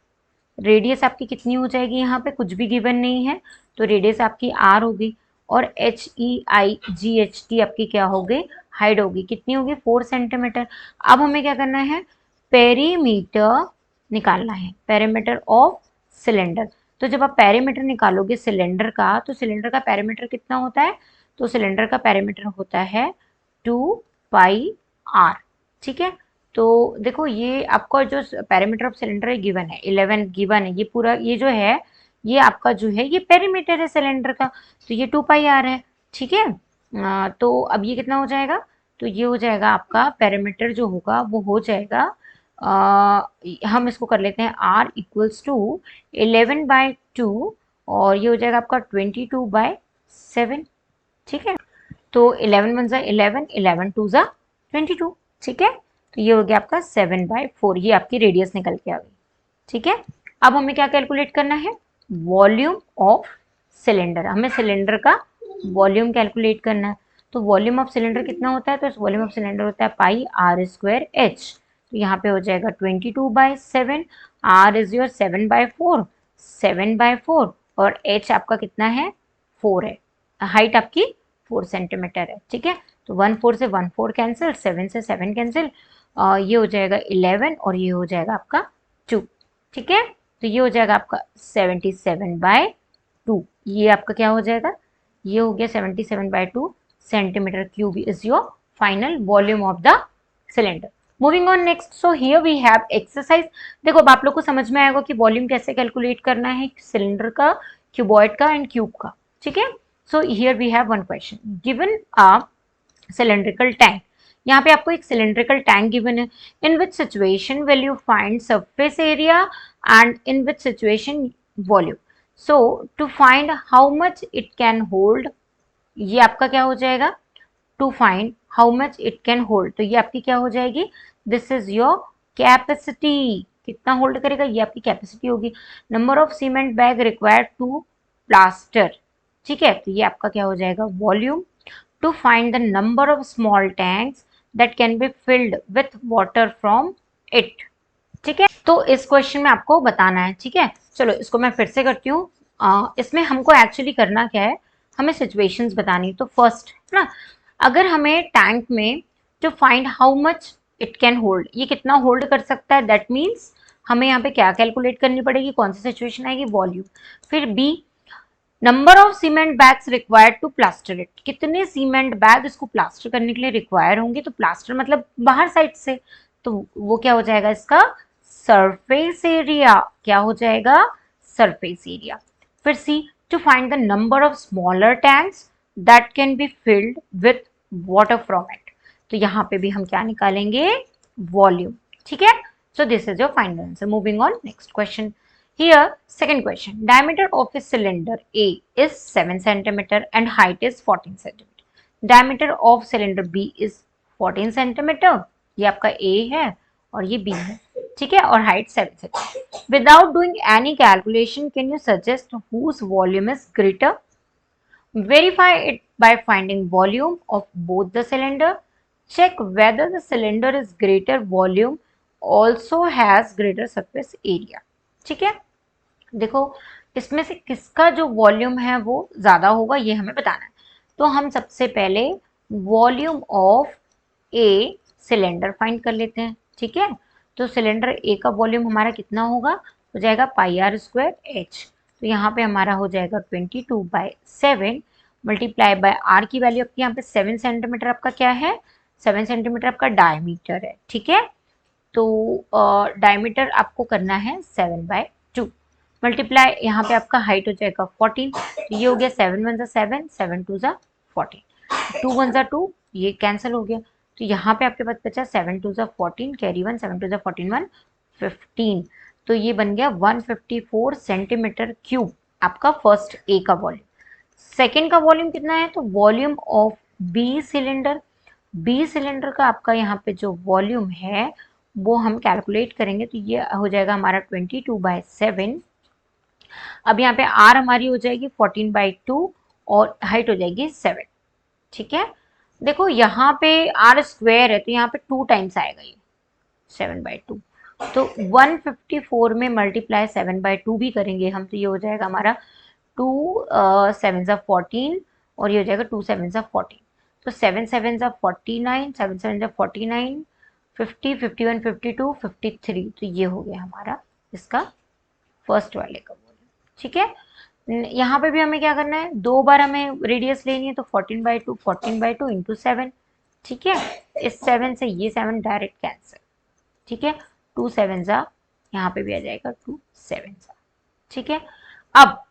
A: रेडियस आपकी कितनी हो जाएगी, यहाँ पे कुछ भी गिवन नहीं है, तो रेडियस आपकी आर होगी, और HEIGHT आपकी क्या हो गई, हाइट होगी, कितनी होगी 4 सेंटीमीटर। अब हमें क्या करना है, पेरीमीटर निकालना है, पेरीमीटर ऑफ सिलेंडर। तो जब आप पेरीमीटर निकालोगे सिलेंडर का, तो सिलेंडर का पेरीमीटर कितना होता है, तो सिलेंडर का पेरीमीटर होता है 2πr, ठीक है। तो देखो ये आपका जो पेरीमीटर ऑफ सिलेंडर है गिवन है, 11 गिवन है, ये पूरा ये जो है ये आपका जो है ये पेरीमीटर है सिलेंडर का, तो ये 2πr है, ठीक है। तो अब ये कितना हो जाएगा, तो ये हो जाएगा आपका पेरीमीटर जो होगा वो हो जाएगा, हम इसको कर लेते हैं r इक्वल्स टू 11/2, और ये हो जाएगा आपका 22/7, ठीक है। तो 11 वन ज़ा 11, 11 टू ज़ा 22, ठीक है। तो ये हो गया आपका 7/4, ये आपकी रेडियस निकल के आ गई, ठीक है। अब हमें क्या कैलकुलेट करना है, वॉल्यूम ऑफ सिलेंडर, हमें सिलेंडर का वॉल्यूम कैलकुलेट करना है। तो वॉल्यूम ऑफ सिलेंडर कितना होता है, तो इस वॉल्यूम ऑफ सिलेंडर होता है पाई आर स्क्वायर एच, तो यहाँ पे हो जाएगा 22/7, आर इज योर 7/4, 7/4, और एच आपका कितना है 4 है, हाइट आपकी 4 सेंटीमीटर है, ठीक है। तो 1 4 से 1 4 कैंसिल, 7 से 7 कैंसिल, ये हो जाएगा 11 और ये हो जाएगा आपका 2, ठीक है। तो ये हो जाएगा आपका 77/2, ये आपका क्या हो जाएगा, ये हो गया 77/2 centimetre cube is your final volume of the cylinder. Moving on next, so here we have exercise. देखो अब आप लोग को समझ में आएगा कि वॉल्यूम कैसे कैलकुलेट करना है सिलेंडर का, क्यूबॉइड का एंड क्यूब का, ठीक है। So here we have one question, given a cylindrical tank, यहाँ पे आपको एक सिलेंड्रिकल टैंक गिवन है, in which situation will you find surface area and in which situation volume, so to find how much it can hold, ये आपका क्या हो जाएगा, to find how much it can hold, तो ये आपकी क्या हो जाएगी, दिस इज योर कैपेसिटी, कितना होल्ड करेगा, ये आपकी कैपेसिटी होगी। Number of cement bag required to plaster, ठीक है, तो ये आपका क्या हो जाएगा volume. To find the number of small tanks that can be filled with water from it, ठीक है। तो इस क्वेश्चन में आपको बताना है, ठीक है। चलो इसको मैं फिर से करती हूँ, इसमें हमको एक्चुअली करना क्या है, हमें सिचुएशंस बतानी। तो फर्स्ट है ना, अगर हमें टैंक में to find how much it can hold, ये कितना होल्ड कर सकता है, दैट मीन्स हमें यहाँ पे क्या कैलकुलेट करनी पड़ेगी, कौन सी सिचुएशन आएगी, वॉल्यूम। फिर B, number of cement bags required to plaster it, कितने सीमेंट बैग इसको प्लास्टर करने के लिए रिक्वायर होंगे, तो प्लास्टर मतलब बाहर साइड से, तो वो क्या हो जाएगा इसका सरफेस एरिया, क्या हो जाएगा सरफेस एरिया। फिर see, to find the number of smaller tanks that can be filled with water from it, तो यहाँ पे भी हम क्या निकालेंगे वॉल्यूम, ठीक है। So this is your final answer. Moving on next question, here second question, diameter of a cylinder A is 7 centimeter and height is 14 centimeter, diameter of cylinder B is 14 centimeter, ये आपका A है और ये B है, ठीक है, और height 7 centimeter। Without doing any calculation, can you suggest whose volume is greater? Verify it by finding volume of both the cylinder. Check whether the cylinder is greater volume also has greater surface area, ठीक है। देखो इसमें से किसका जो volume है वो ज्यादा होगा ये हमें बताना है। तो हम सबसे पहले volume of a cylinder find कर लेते हैं, ठीक है। तो सिलेंडर ए का वॉल्यूम हमारा कितना होगा, हो जाएगा पाई आर स्क्वायर एच। तो यहाँ पे हमारा हो जाएगा 22/7 मल्टीप्लाई बाय आर की वैल्यू आपकी यहाँ पे 7 सेंटीमीटर आपका क्या है, 7 सेंटीमीटर आपका डायमीटर है, ठीक है। तो डायमीटर आपको करना है 7/2 मल्टीप्लाई यहाँ पे आपका हाइट हो जाएगा 14। तो ये हो गया 7 1 7, 7 2 14, 2 1 2, ये कैंसिल हो गया। तो यहाँ पे आपके पास बचा 7 2 14, कैरी 1, 7 2 14 1 15। तो ये बन गया 154 सेंटीमीटर क्यूब आपका फर्स्ट ए का वॉल्यूम। सेकेंड का वॉल्यूम कितना है, तो volume of B cylinder, B cylinder का आपका यहाँ पे जो वॉल्यूम है वो हम कैलकुलेट करेंगे। तो ये हो जाएगा हमारा 22/7। अब यहाँ पे आर हमारी हो जाएगी 14/2 और हाइट हो जाएगी 7, ठीक है। देखो यहाँ पे आर स्क्वायर है तो यहाँ पे 2 टाइम्स आएगा ये 7/2। तो 154 में मल्टीप्लाई 7/2 भी करेंगे हम, तो ये हो जाएगा हमारा 2 7 14 और ये हो जाएगा 2 7 14। तो 7 7 49, 7 7 49, 50 51 52 53। तो ये हो गया हमारा इसका फर्स्ट वाले का वॉल्यूम, ठीक है। यहाँ पे भी हमें क्या करना है, 2 बार हमें रेडियस लेनी है, तो 14/2 14/2 इंटू 7, ठीक है। इस 7 से ये 7 डायरेक्ट कैंसिल, ठीक है। 2 7 यहाँ पे भी आ जाएगा 2 7, ठीक है। अब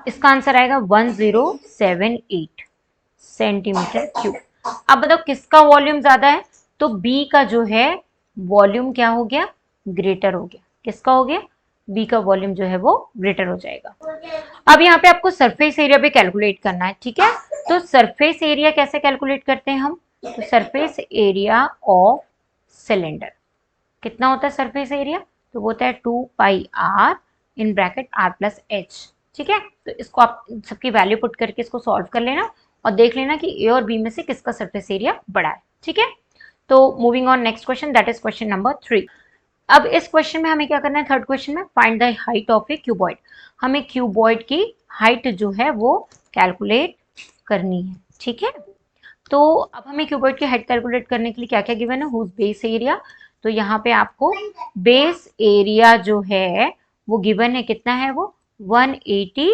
A: इसका आंसर आएगा 1078 सेंटीमीटर क्यूब। अब बताओ किसका वॉल्यूम ज्यादा है, तो बी का जो है वॉल्यूम क्या हो गया, ग्रेटर हो गया। किसका हो गया, बी का वॉल्यूम जो है वो ग्रेटर हो जाएगा। अब यहाँ पे आपको सरफेस एरिया भी कैलकुलेट करना है, ठीक है। तो सरफेस एरिया कैसे कैलकुलेट करते हैं हम, तो सरफेस एरिया ऑफ सिलेंडर कितना होता है सरफेस एरिया, तो वो होता है 2 pi R in bracket R plus H, ठीक है। तो इसको आप सबकी वैल्यू पुट करके इसको सॉल्व कर लेना और देख लेना कि ए और बी में से किसका सरफेस एरिया बड़ा है, ठीक है। तो moving on next question, that is question number 3। अब इस क्वेश्चन में हमें क्या करना है, थर्ड क्वेश्चन में find the height of a cuboid. हमें क्यूबॉइड की हाइट जो है वो कैलकुलेट करनी है, ठीक है। तो अब हमें क्यूबॉइड की हाइट कैलकुलेट करने के लिए क्या क्या गिवन है, हुज बेस एरिया। तो यहाँ पे आपको बेस एरिया जो है वो गिवन है, कितना है वो 180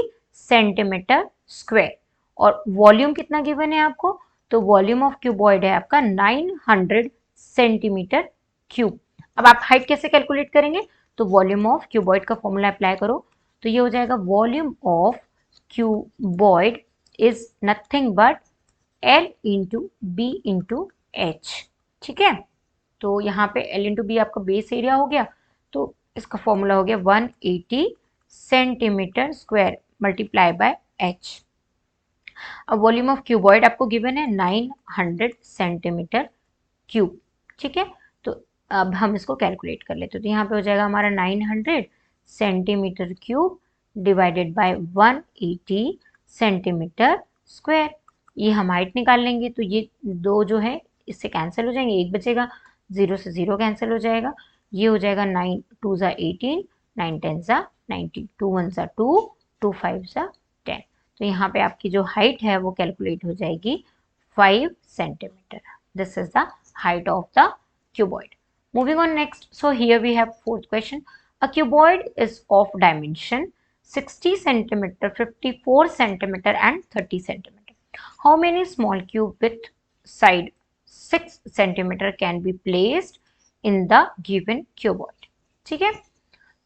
A: सेंटीमीटर स्क्वायर। और वॉल्यूम कितना गिवन है आपको, तो वॉल्यूम ऑफ क्यूबॉइड है आपका 900 सेंटीमीटर क्यूब। अब आप हाइट कैसे कैलकुलेट करेंगे, तो वॉल्यूम ऑफ क्यूबॉइड का फॉर्मूला अप्लाई करो। तो ये हो जाएगा volume of cuboid is nothing but L into B into H, ठीक है। तो यहाँ पे L इंटू बी आपका बेस एरिया हो गया, तो इसका फॉर्मूला हो गया 180 centimetre square multiply by H. अब वॉल्यूम ऑफ क्यूबॉइड आपको गिवन है 900 सेंटीमीटर क्यूब, ठीक है। तो अब हम इसको कैलकुलेट कर लेते हैं। तो यहाँ पे हो जाएगा हमारा 900 centimetre cube divided by 180 centimetre square. ये हम हाइट निकाल लेंगे, तो ये दो जो है इससे कैंसिल हो जाएंगे, एक बचेगा, 0 से 0 कैंसिल हो जाएगा। ये हो जाएगा 9 2 18, 9 10 90, 2 1 2, 2 5 10। तो यहाँ पे आपकी जो हाइट है वो कैलकुलेट हो जाएगी 5 centimetre. This is the height of the cuboid. Moving on next, so here we have fourth question. A cuboid is of dimension 60 centimeter, 54 centimeter and 30 centimeter. How many small cube with side 6 centimeter can be placed in the given cuboid? ठीक है,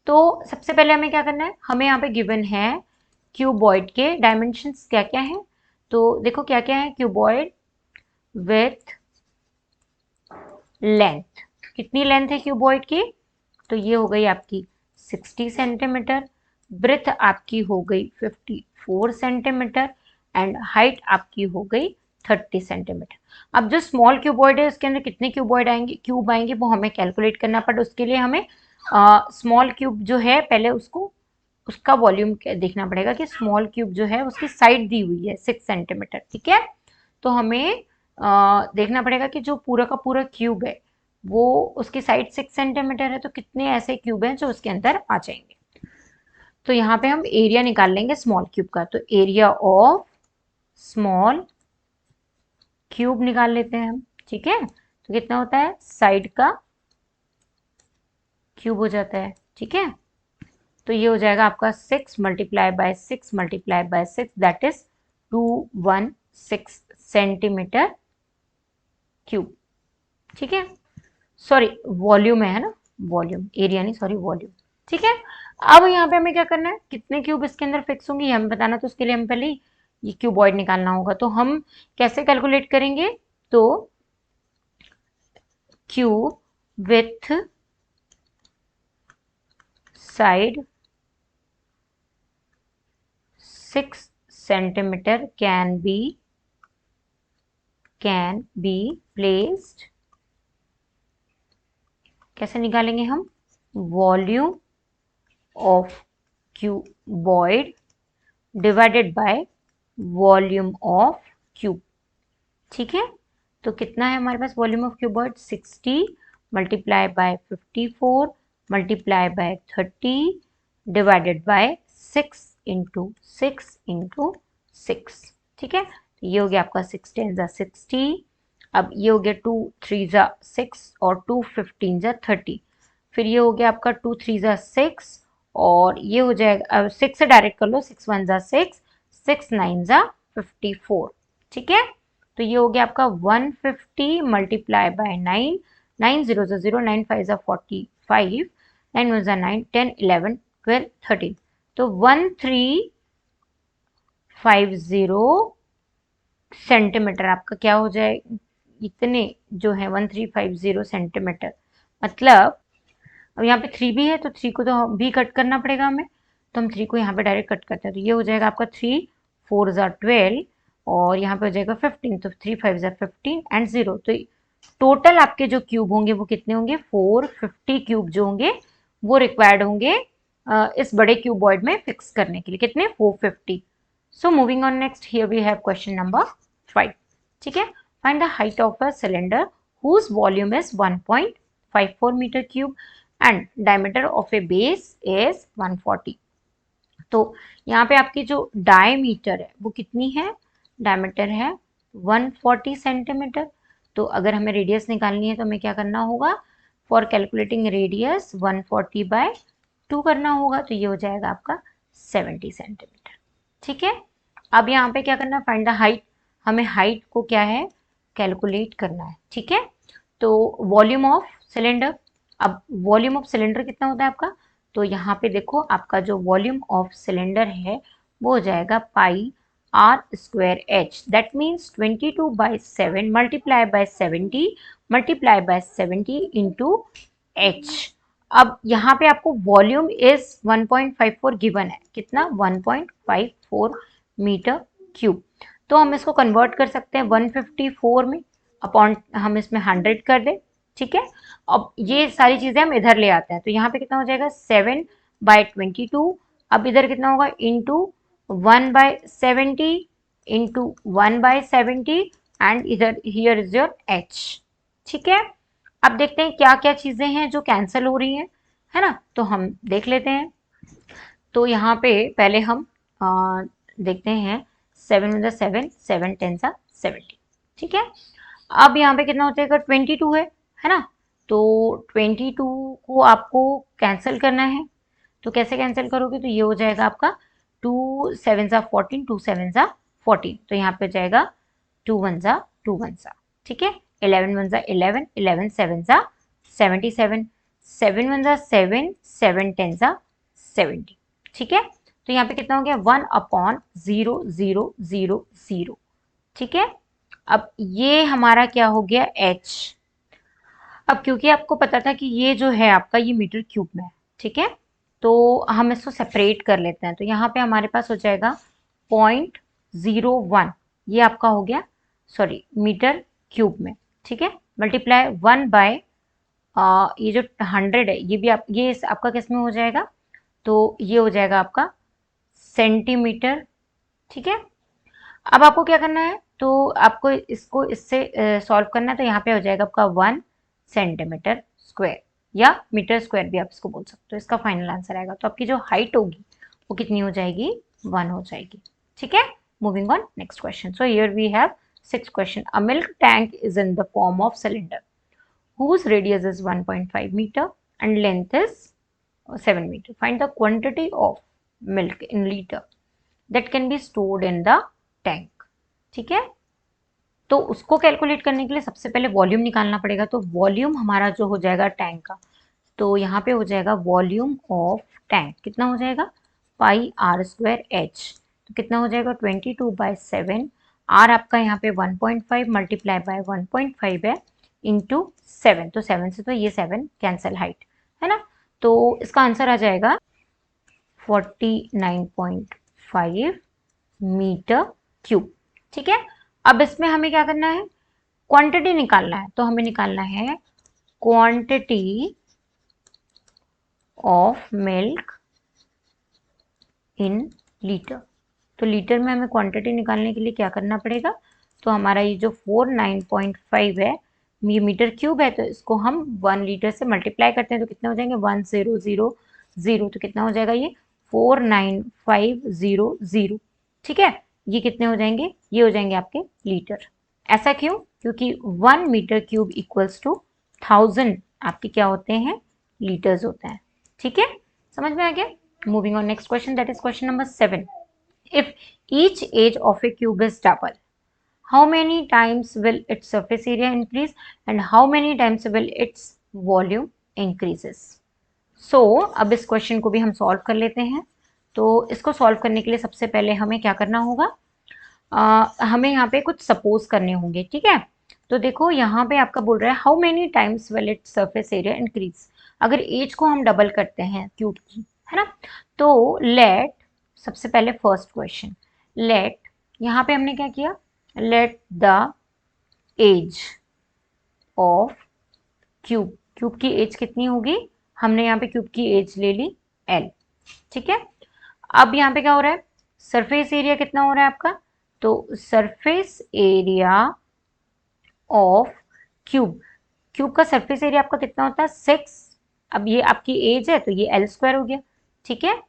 A: तो सबसे पहले हमें क्या करना है, हमें यहाँ पे गिवन है क्यूबॉइड के डायमेंशंस क्या क्या है। तो देखो क्या क्या है, क्यूबॉइड विथ लेंथ, कितनी लेंथ है क्यूबॉइड की, तो ये हो गई आपकी 60 सेंटीमीटर, ब्रेथ आपकी हो गई 54 सेंटीमीटर एंड हाइट आपकी हो गई 30 सेंटीमीटर। अब जो स्मॉल क्यूबॉइड है उसके अंदर कितने क्यूब आएंगे वो हमें कैलकुलेट करना पड़े। उसके लिए हमें स्मॉल क्यूब जो है पहले उसका वॉल्यूम देखना पड़ेगा कि स्मॉल क्यूब जो है उसकी साइड दी हुई है 6 सेंटीमीटर, ठीक है। तो हमें देखना पड़ेगा कि जो पूरा का पूरा क्यूब है वो उसकी साइड 6 सेंटीमीटर है, तो कितने ऐसे क्यूब हैं जो उसके अंदर आ जाएंगे। तो यहाँ पे हम एरिया निकाल लेंगे स्मॉल क्यूब का, तो एरिया ऑफ स्मॉल क्यूब निकाल लेते हैं हम। ठीक है, तो कितना होता है, साइड का क्यूब हो जाता है। ठीक है, तो ये हो जाएगा आपका 6 multiply bye 6 multiply bye 6 that is 216 centimetre cube. ठीक है, सॉरी वॉल्यूम है ना, वॉल्यूम, एरिया नहीं, सॉरी वॉल्यूम। ठीक है, अब यहाँ पे हमें क्या करना है, कितने क्यूब इसके अंदर फिक्स होंगे ये हमें बताना, तो उसके लिए हमें पहले ये क्यूबॉइड निकालना होगा। तो हम कैसे कैलकुलेट करेंगे, तो cube with side 6 centimetre can be placed, कैसे निकालेंगे हम, volume of cuboid divided by volume of cube. ठीक है, तो कितना है हमारे पास volume of cuboid, 60 multiply by 54 multiply by 30 divided by 6 into 6 into 6। ठीक है, तो ये हो गया आपका 6 10 जा 60, अब ये हो गया 2 3 जा 6 और 2 15 जा 30, फिर ये हो गया आपका 2 3 जा 6 और ये हो जाएगा 6 से डायरेक्ट कर लो, 6 1 जा 6 6 9 जा 54। ठीक है, तो ये हो गया आपका 150 मल्टीप्लाई बाय 9, 9 0 जा 0, 9 5 जा 45, 9 1 जा 9, 10 11 12 13, तो 1350 सेंटीमीटर आपका क्या हो जाए, इतने जो है 1350 सेंटीमीटर, मतलब अब यहाँ पे 3 भी है तो 3 को तो भी कट करना पड़ेगा हमें, तो हम 3 को यहाँ पे डायरेक्ट कट करते हैं, तो ये हो जाएगा आपका 3 4 जा 12 और यहाँ पे हो जाएगा 15, तो 3 5 जा 15 एंड 0, तो टोटल आपके जो क्यूब होंगे वो कितने होंगे, 450 क्यूब जो होंगे वो रिक्वायर्ड होंगे इस बड़े क्यूबॉइड में फिक्स करने के लिए, कितने, 450। So moving on next, here we have question number 5। ठीक है, find the height of a cylinder whose volume is 1.54 meter cube and diameter of a base is 140। तो यहाँ पे आपकी जो डायमीटर है वो कितनी है, डायमीटर है 140 सेंटीमीटर। तो अगर हमें रेडियस निकालनी है तो हमें क्या करना होगा, फॉर कैलकुलेटिंग रेडियस 140 बाय 2 करना होगा, तो ये हो जाएगा आपका 70 सेंटीमीटर। ठीक है, अब यहाँ पे क्या करना है, फाइंड द हाइट, हमें हाइट को क्या है, कैलकुलेट करना है। ठीक है, तो वॉल्यूम ऑफ सिलेंडर, अब वॉल्यूम ऑफ सिलेंडर कितना होता है आपका, तो यहाँ पे देखो आपका जो वॉल्यूम ऑफ सिलेंडर है वो हो जाएगा pi are square H, that means 22/7 multiply by 70 multiply by 70 into H. अब यहाँ पे आपको वॉल्यूम इज 1.54 गिवन है, कितना, 1.54 मीटर क्यूब, तो हम इसको कन्वर्ट कर सकते हैं 154 में, अपॉन हम इसमें 100 कर दें। ठीक है, अब ये सारी चीजें हम इधर ले आते हैं, तो यहाँ पे कितना हो जाएगा 7/22, अब इधर कितना होगा, इंटू 1/70 इंटू 1/70 एंड इधर हियर इज योर एच। ठीक है, अब देखते हैं क्या क्या चीजें हैं जो कैंसिल हो रही हैं, है ना, तो हम देख लेते हैं। तो यहाँ पे पहले हम देखते हैं 7 × 7 7 10 70। ठीक है, अब यहाँ पे कितना हो जाएगा, 22 है ना, तो 22 को आपको कैंसिल करना है, तो कैसे कैंसिल करोगे, तो ये हो जाएगा आपका 2 7 14 2 7 14, तो यहाँ पे हो जाएगा 2 1 2 1। ठीक है, 11 1 11 11 7 77 7 1 7 7 10 70। ठीक है, तो यहाँ पे कितना हो गया 1/00000। ठीक है, अब ये हमारा क्या हो गया h। अब क्योंकि आपको पता था कि ये जो है आपका ये मीटर क्यूब में है, ठीक है, तो हम इसको सेपरेट कर लेते हैं, तो यहाँ पे हमारे पास हो जाएगा 0.01, ये आपका हो गया, सॉरी मीटर क्यूब में। ठीक है, मल्टीप्लाई 1 बाय ये जो 100 है ये भी आप, ये आपका किस में हो जाएगा, तो ये हो जाएगा आपका सेंटीमीटर। ठीक है, अब आपको क्या करना है, तो आपको इसको इससे सॉल्व करना है, तो यहाँ पे हो जाएगा आपका 1 सेंटीमीटर स्क्वायर या मीटर स्क्वायर भी आप इसको बोल सकते हो, इसका फाइनल आंसर आएगा, तो आपकी जो हाइट होगी वो कितनी हो जाएगी, 1 हो जाएगी। ठीक है, moving on next question. So here we have Sixth question. A milk tank is in the form of cylinder whose radius is 1.5 meter and length is 7 meter. Find the quantity of milk in liter that can be stored in the tank. ठीक है, तो उसको calculate करने के लिए सबसे पहले volume निकालना पड़ेगा। तो वॉल्यूम हमारा जो हो जाएगा टैंक का, तो यहाँ पे हो जाएगा वॉल्यूम ऑफ टैंक कितना हो जाएगा, पाई आर स्क्वायर एच। तो कितना हो जाएगा 22/7। आर आपका यहाँ पे 1.5 मल्टीप्लाई बाय 1.5 है इंटू 7। तो 7 से तो ये 7 कैंसिल, हाइट है ना। तो इसका आंसर आ जाएगा 49.5 मीटर क्यूब। ठीक है, अब इसमें हमें क्या करना है, क्वांटिटी निकालना है। तो हमें निकालना है quantity of milk in litre. तो लीटर में हमें क्वांटिटी निकालने के लिए क्या करना पड़ेगा, तो हमारा ये जो 49.5 है ये मीटर क्यूब है, तो इसको हम 1 लीटर से मल्टीप्लाई करते हैं तो कितने हो जाएंगे 1000। तो कितना हो जाएगा ये 49500। ठीक है, ये कितने हो जाएंगे, ये हो जाएंगे आपके लीटर। ऐसा क्यों, क्योंकि 1 मीटर क्यूब इक्वल्स टू 1000 आपके क्या होते हैं, लीटर्स होते हैं। ठीक है, समझ में आ गया। Moving on next question, that is question number 7। If each edge of a cube is double, how many times will its surface area increase and how many times will its volume increases? So अब इस question को भी हम solve कर लेते हैं। तो इसको सॉल्व करने के लिए सबसे पहले हमें क्या करना होगा, हमें यहाँ पे कुछ सपोज करने होंगे। ठीक है, तो देखो यहाँ पे आपका बोल रहा है how many times will its surface area increase. अगर एज को हम डबल करते हैं क्यूब की, है ना, तो लेट, सबसे पहले फर्स्ट क्वेश्चन, लेट, यहाँ पे हमने क्या किया, let the edge of cube, cube की एज कितनी होगी, हमने यहाँ पे क्यूब की एज ले ली L। ठीक है, अब यहाँ पे क्या हो रहा है, सरफेस एरिया कितना हो रहा है आपका, तो surface area of cube, cube का सरफेस एरिया आपका कितना होता है 6। अब ये आपकी एज है तो ये L स्क्वायर हो गया। ठीक है,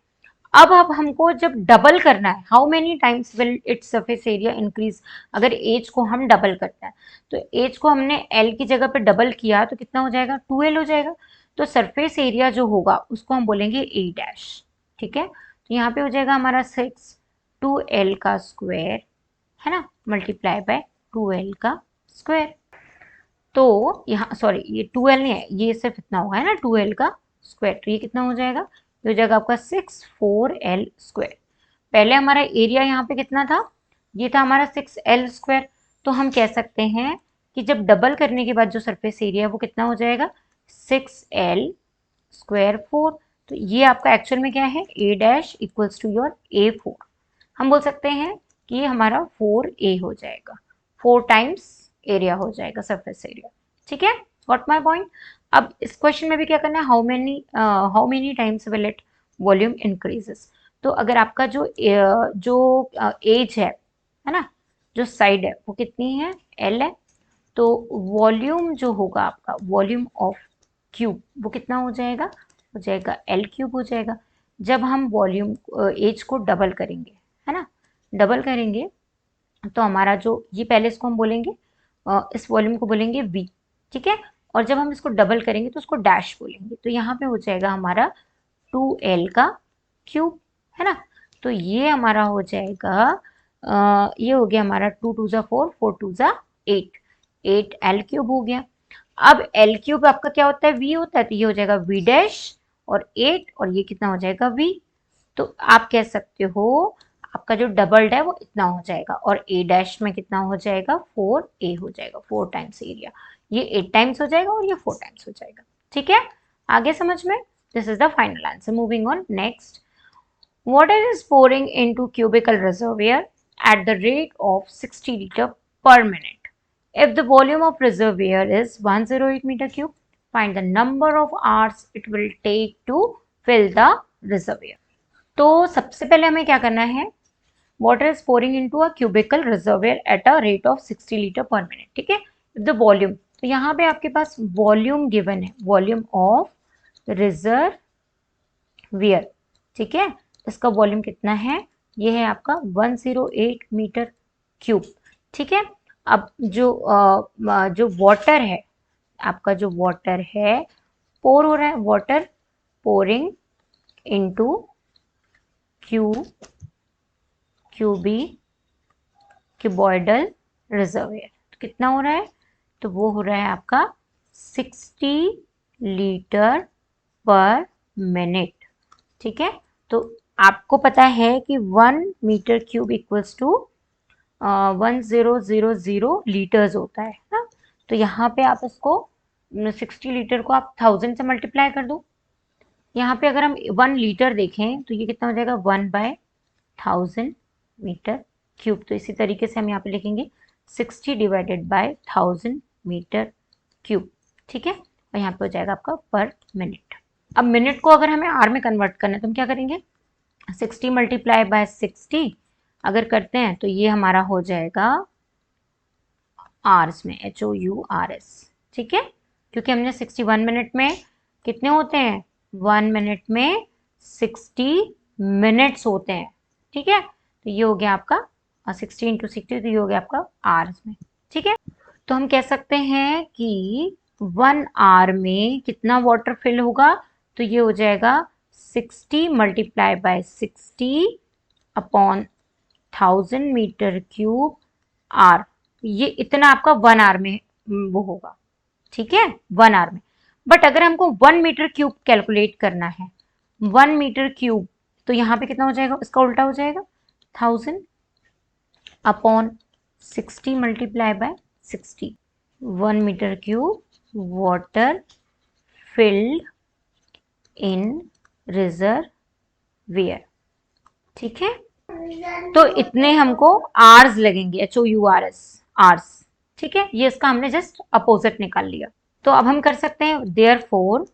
A: अब हमको जब डबल करना है, how many times will its surface area increase, अगर एज को हम डबल करते हैं तो एज को हमने L की जगह पे डबल किया तो कितना हो जाएगा 2L हो जाएगा। तो सरफेस एरिया जो होगा उसको हम बोलेंगे A डैश। ठीक है, तो यहाँ पे हो जाएगा हमारा 6 2L का स्क्वायर, है ना, मल्टीप्लाई बाय 2L का स्क्वायर। तो यहाँ सॉरी ये 2L नहीं है, ये सिर्फ इतना होगा, है ना, 2L का स्क्वायर। तो ये कितना हो जाएगा, ये हो जाएगा आपका 6 4L स्क्वायर। पहले हमारा एरिया यहाँ पे कितना था, ये था हमारा 6L स्क्वायर। तो हम कह सकते हैं कि जब डबल करने के बाद जो सरफेस एरिया है वो कितना हो जाएगा 6L स्क्वायर 4। तो ये आपका एक्चुअल में क्या है, A dash equals to your A4। हम बोल सकते हैं कि ये हमारा 4A हो जाएगा, 4 टाइम्स एरिया हो जाएगा सरफेस एरिया। ठीक है, गॉट माय पॉइंट। अब इस क्वेश्चन में भी क्या करना है, how many times will it volume increases. तो अगर आपका जो एज है ना, जो साइड है वो कितनी है L है, तो वॉल्यूम जो होगा आपका, वॉल्यूम ऑफ क्यूब वो कितना हो जाएगा L क्यूब हो जाएगा। जब हम वॉल्यूम एज को डबल करेंगे, है ना, डबल करेंगे तो हमारा जो ये, पहले इसको हम बोलेंगे इस वॉल्यूम को बोलेंगे V। ठीक है, और जब हम इसको डबल करेंगे तो उसको डैश बोलेंगे। तो यहाँ पे हो जाएगा हमारा 2L का क्यूब, है ना। तो ये हमारा हो जाएगा ये हो गया हमारा 2 2 जा 4 4 2 जा 8 8L क्यूब हो गया। अब L क्यूब आपका क्या होता है, V होता है, तो ये हो जाएगा V डैश और 8 और ये कितना हो जाएगा V। तो आप कह सकते हो आपका जो डबल्ड है वो इतना हो जाएगा और A डैश में कितना हो जाएगा 4A हो जाएगा, 4 टाइम्स एरिया। ये 8 टाइम्स हो जाएगा और ये 4 टाइम्स हो जाएगा। ठीक है, आगे समझ में, this is the final answer. Moving on next, water is pouring into cubical reservoir at the rate of 60 liter per minute. If the volume of reservoir is 108 meter cube, find the number of hours it will take to fill the reservoir. तो सबसे पहले हमें क्या करना है, water is pouring into a cubical reservoir at a rate of 60 liter per minute. ठीक है, if the volume, तो यहाँ पे आपके पास वॉल्यूम गिवन है, वॉल्यूम ऑफ रिजर्वियर। ठीक है, इसका वॉल्यूम कितना है, ये है आपका 108 मीटर क्यूब। ठीक है, अब जो वाटर है, आपका जो वाटर है पोर हो रहा है, water pouring into cuboidal reservoir. तो कितना हो रहा है? तो वो हो रहा है आपका 60 लीटर पर मिनट। ठीक है, तो आपको पता है कि 1 metre cube equals to 1000 litres होता है ना। तो यहाँ पे आप इसको 60 लीटर को आप 1000 से मल्टीप्लाई कर दो। यहाँ पे अगर हम 1 लीटर देखें तो ये कितना हो जाएगा? 1/1000 मीटर क्यूब। तो इसी तरीके से हम यहाँ पे लिखेंगे 60 डिवाइडेड बाय 1000 मीटर क्यूब। ठीक है, और यहाँ पे हो जाएगा आपका पर मिनट। अब मिनट को अगर हमें आर में कन्वर्ट करना है तो हम क्या करेंगे? 60 मल्टीप्लाई बाय 60 अगर करते हैं तो ये हमारा हो जाएगा आर्स में, HOURS। ठीक है, क्योंकि हमने 61 मिनट में कितने होते हैं? 1 मिनट में 60 मिनट्स होते हैं। ठीक है, तो ये हो गया आपका 60 × 60, तो ये हो गया आपका आवर्स में। ठीक है, तो हम कह सकते हैं कि 1 आवर में कितना वाटर फिल होगा? तो ये हो जाएगा 60 multiply by 60 upon 1000 metre cube are. ये इतना आपका 1 आवर में वो होगा। ठीक है, 1 आवर में। बट अगर हमको 1 मीटर क्यूब कैलकुलेट करना है, 1 मीटर क्यूब, तो यहाँ पे कितना हो जाएगा? इसका उल्टा हो जाएगा, 1000 upon 60 multiply by 60। 1 metre cube water filled in reservoir. ठीक है, तो इतने हमको आर्स लगेंगे, HOURS, आर्स। ठीक है, ये इसका हमने जस्ट अपोजिट निकाल लिया। तो अब हम कर सकते हैं देयरफॉर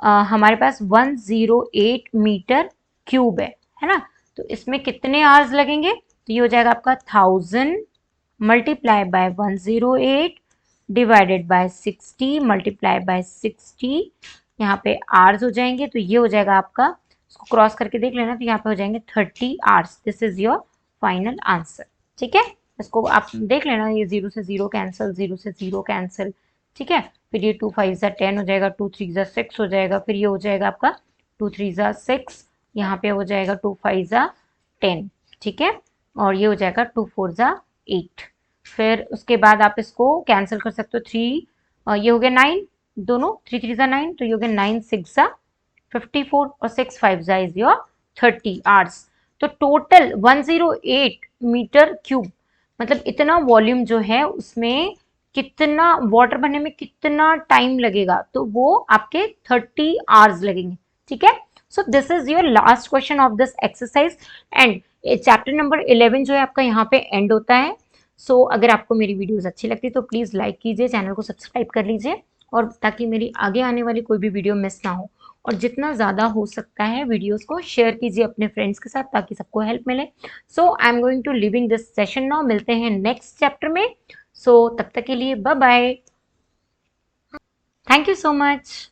A: हमारे पास 108 मीटर क्यूब है ना। तो इसमें कितने आवर्स लगेंगे? तो ये हो जाएगा आपका 1000 multiply by 108 divided by 60 multiply by 60। यहाँ पे आवर्स हो जाएंगे, तो ये हो जाएगा आपका, इसको क्रॉस करके देख लेना, तो यहाँ पे हो जाएंगे 30 hours. This is your final answer. ठीक है, इसको आप देख लेना, ये 0 से 0 कैंसिल, 0 से 0 कैंसिल। ठीक है, फिर ये 2 5 10 हो जाएगा, 2 3 6 हो जाएगा, फिर ये हो जाएगा आपका 2 3 6, यहाँ पे हो जाएगा 2 5 10। ठीक है, और ये हो जाएगा 2 4 8। फिर उसके बाद आप इसको कैंसिल कर सकते हो, 3 ये हो गया 9, दोनों 3 3 9, तो ये हो गया 9 6 54 और 6 5 इज योर 30 आवर्स। तो टोटल 108 मीटर क्यूब, मतलब इतना वॉल्यूम जो है उसमें कितना वाटर भरने में कितना टाइम लगेगा? तो वो आपके 30 आवर्स लगेंगे। ठीक है, so this is your last question of this exercise and chapter number 11 जो है आपका यहाँ पे एंड होता है। सो अगर आपको मेरी वीडियोस अच्छी लगती है तो प्लीज़ लाइक कीजिए, चैनल को सब्सक्राइब कर लीजिए, और ताकि मेरी आगे आने वाली कोई भी वीडियो मिस ना हो। और जितना ज़्यादा हो सकता है वीडियोस को शेयर कीजिए अपने फ्रेंड्स के साथ, ताकि सबको हेल्प मिले। So I am going to living this session now. मिलते हैं नेक्स्ट चैप्टर में। सो तब तक के लिए bye bye, thank you so much.